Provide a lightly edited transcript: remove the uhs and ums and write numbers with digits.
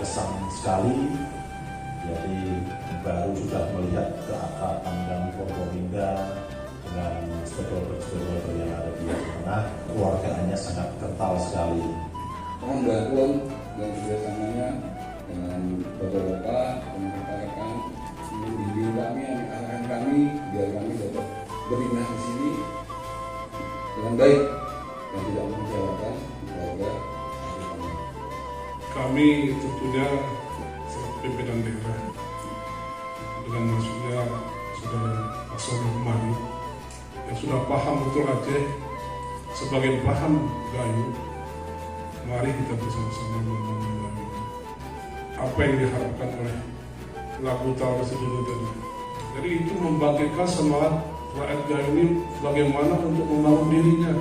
berkesan sekali. Jadi baru sudah melihat keakraban kami Forkopimda dengan stakeholder yang ada di tengah, keluarganya sangat kental sekali. Mohon bantuan dan kerjasamanya dengan bapak-bapak dan rekan-rekan membimbing kami, arahkan kami biar kami dapat berpindah di sini dengan baik dan tidak mengecewakan keluarga kami. Kami tentunya pimpinan daerah dengan masuknya saudara Asal Mari yang sudah paham betul Aceh, sebagian paham Gayo. Mari kita bersama-sama membangun Gayo. Apa yang diharapkan oleh lagu Tawa Sedunia tadi. Jadi itu membangkitkan semangat rakyat Gayo ini bagaimana untuk membangun dirinya.